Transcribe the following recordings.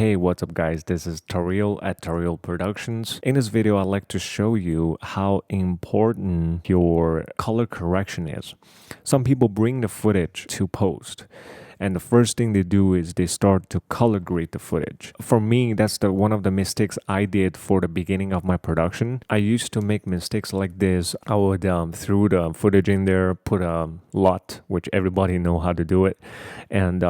Hey, what's up guys? This is Tario at Tario Productions. In this video, I'd like to show you how important your color correction is. Some people bring the footage to post, and the first thing they do is they start to color grade the footage. For me, that's one of the mistakes I did for the beginning of my production. I used to make mistakes like this. I would throw the footage in there, put a LUT, which everybody know how to do it, and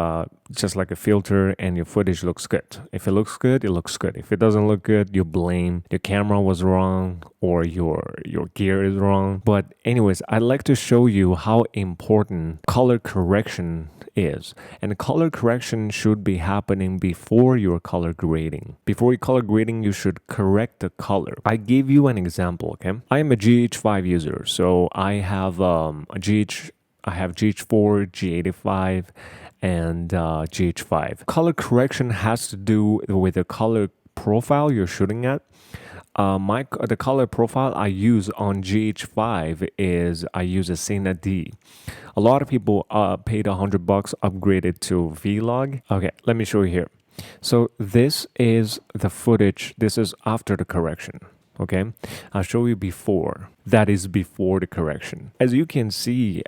just like a filter, and your footage looks good. If it looks good, it looks good. If it doesn't look good, you blame your camera was wrong or your gear is wrong. But anyways, I'd like to show you how important color correction is. And color correction should be happening before your color grading. Before your color grading, you should correct the color. I give you an example, okay? I am a GH5 user, so I have I have GH4, G85, and GH5. Color correction has to do with the color profile you're shooting at. The color profile I use on GH5 is I use a Cine D. A lot of people paid $100, upgraded to Vlog. Okay, let me show you here. So this is the footage. This is after the correction. Okay, I'll show you before. That is before the correction. As you can see,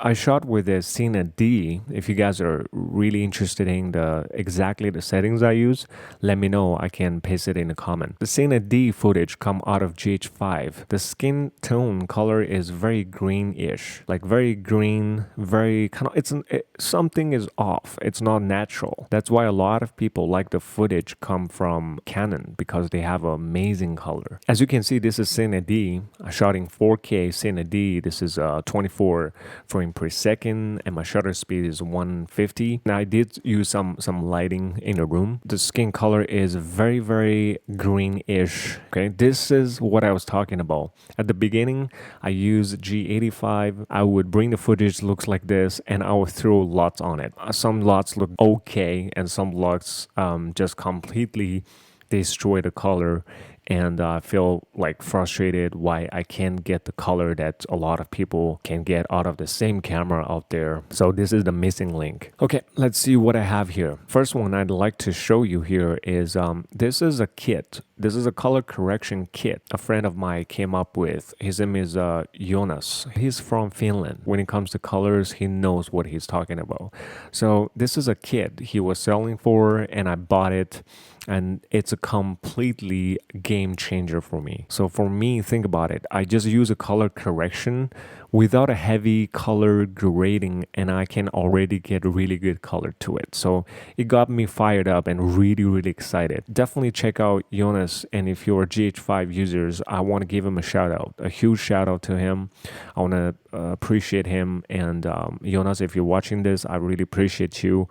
I shot with a Cine D. If you guys are really interested in exactly the settings I use, let me know. I can paste it in the comment. The Cine D footage come out of GH5. The skin tone color is very greenish, like very green, very kind of. Something is off. It's not natural. That's why a lot of people like the footage come from Canon because they have amazing color. As you can see, this is Cine D. I shot in 4K Cine D. This is 24 frame per second, and my shutter speed is 150. Now I did use some lighting in the room. The skin color is very greenish. Okay, this is what I was talking about. At the beginning, I used G85. I would bring the footage looks like this, and I would throw LUTs on it. Some LUTs look okay, and some LUTs just completely destroy the color, and I feel like frustrated why I can't get the color that a lot of people can get out of the same camera out there. So this is the missing link. Okay, let's see what I have here. First one I'd like to show you here is this is a kit. This is a color correction kit a friend of mine came up with. His name is Joonas. He's from Finland. When it comes to colors, he knows what he's talking about. So this is a kit he was selling for, and I bought it. And it's a completely game changer for me. So for me, think about it. I just use a color correction without a heavy color grading, and I can already get really good color to it. So it got me fired up and really excited. Definitely check out Joonas, and if you're GH5 users, I want to give him a shout out, a huge shout out to him. I want to appreciate him, and Joonas, if you're watching this, I really appreciate you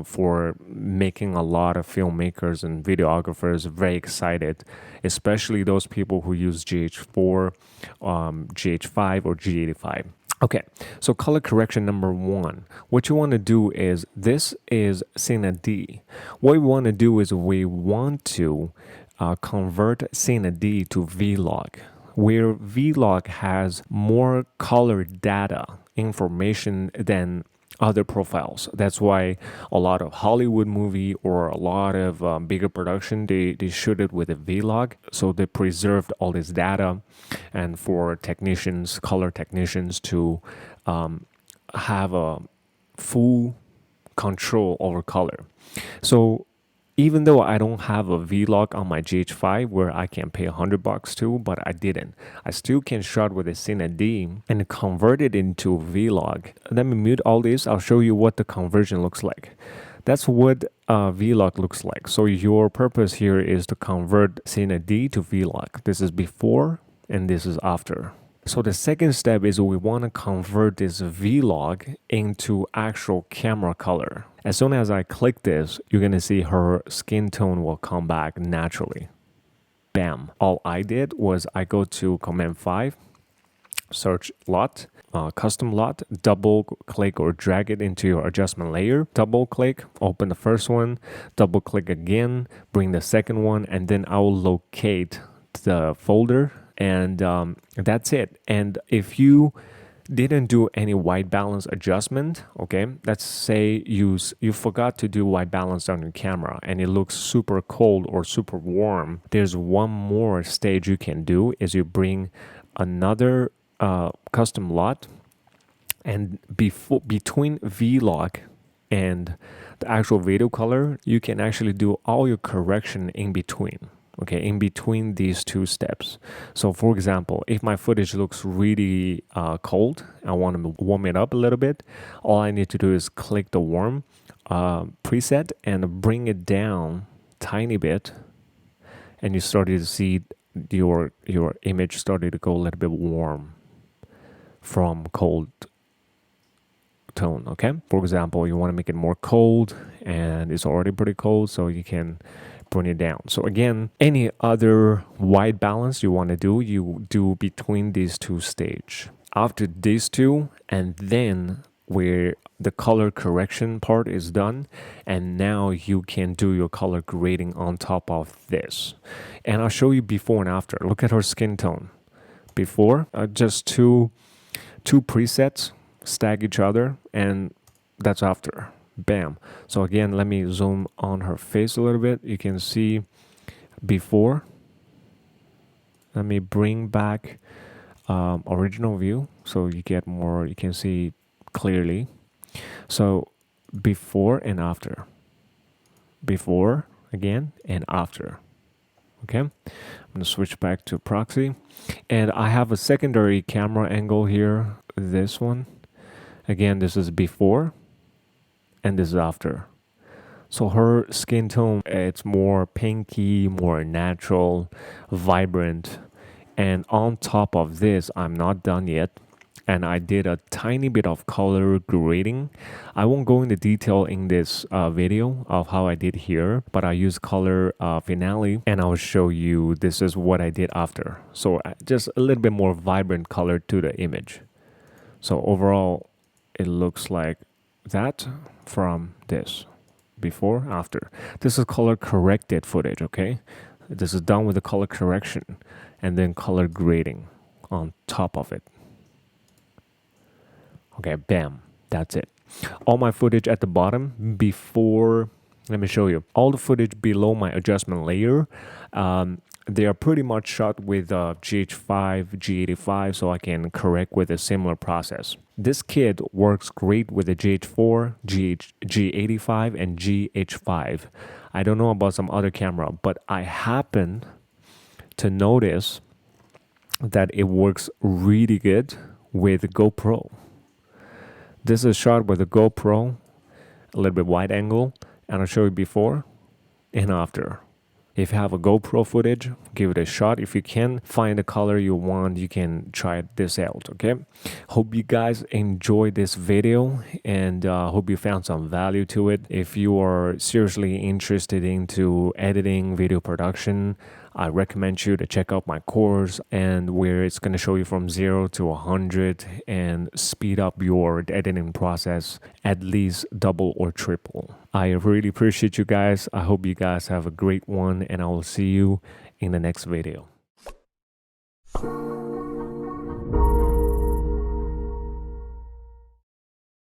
for making a lot of filmmakers and videographers very excited, especially those people who use GH4, GH5, or G85. Okay, so color correction number one. What you want to do is, this is Cine D. What we want to do is we want to convert Cine D to Vlog, where Vlog has more color data information than other profiles. That's why a lot of Hollywood movie or a lot of bigger production, they shoot it with a Vlog. So they preserved all this data, and for technicians, color technicians, to have a full control over color. So even though I don't have a Vlog on my GH5 where I can pay $100 to, but I didn't. I still can shot with a Cine D and convert it into Vlog. Let me mute all this. I'll show you what the conversion looks like. That's what Vlog looks like. So your purpose here is to convert Cine D to Vlog. This is before and this is after. So the second step is we want to convert this Vlog into actual camera color. As soon as I click this, you're going to see her skin tone will come back naturally. Bam. All I did was I go to Command 5, search LUT, custom LUT, double click or drag it into your adjustment layer, double click, open the first one, double click again, bring the second one, and then I'll locate the folder, and that's it. And if you didn't do any white balance adjustment, okay, let's say you forgot to do white balance on your camera and it looks super cold or super warm, there's one more stage you can do is you bring another custom LUT, and between V-Lock and the actual video color, you can actually do all your correction in between. Okay, in between these two steps. So for example, if my footage looks really cold, I want to warm it up a little bit, all I need to do is click the warm preset and bring it down tiny bit, and you started to see your image started to go a little bit warm from cold tone. Okay, for example, you want to make it more cold and it's already pretty cold, so you can bring it down. So again, any other white balance you want to do, you do between these two stages. After these two, and then where the color correction part is done, and now you can do your color grading on top of this. And I'll show you before and after. Look at her skin tone. Before, just two presets stack each other, and that's after. Bam. So again, let me zoom on her face a little bit. You can see before. Let me bring back original view so you get more, you can see clearly. So before and after. Before again and after. Okay, I'm gonna switch back to proxy, and I have a secondary camera angle here, this one. Again, this is before and this is after. So her skin tone, it's more pinky, more natural, vibrant. And on top of this, I'm not done yet, and I did a tiny bit of color grading. I won't go into detail in this video of how I did here, but I use color finale, and I'll show you this is what I did after. So just a little bit more vibrant color to the image. So overall, it looks like that from this. Before, after. This is color corrected footage, okay? This is done with the color correction and then color grading on top of it. Okay, bam, that's it. All my footage at the bottom before, let me show you. All the footage below my adjustment layer, they are pretty much shot with GH5, G85, so I can correct with a similar process. This kit works great with the GH4, G85, and GH5. I don't know about some other camera, but I happen to notice that it works really good with GoPro. This is shot with a GoPro, a little bit wide angle, and I'll show you before and after. If you have a GoPro footage, give it a shot. If you can find the color you want, you can try this out, okay? Hope you guys enjoyed this video, and hope you found some value to it. If you are seriously interested into editing, video production, I recommend you to check out my course, and where it's going to show you from 0 to 100 and speed up your editing process at least double or triple. I really appreciate you guys. I hope you guys have a great one, and I will see you in the next video.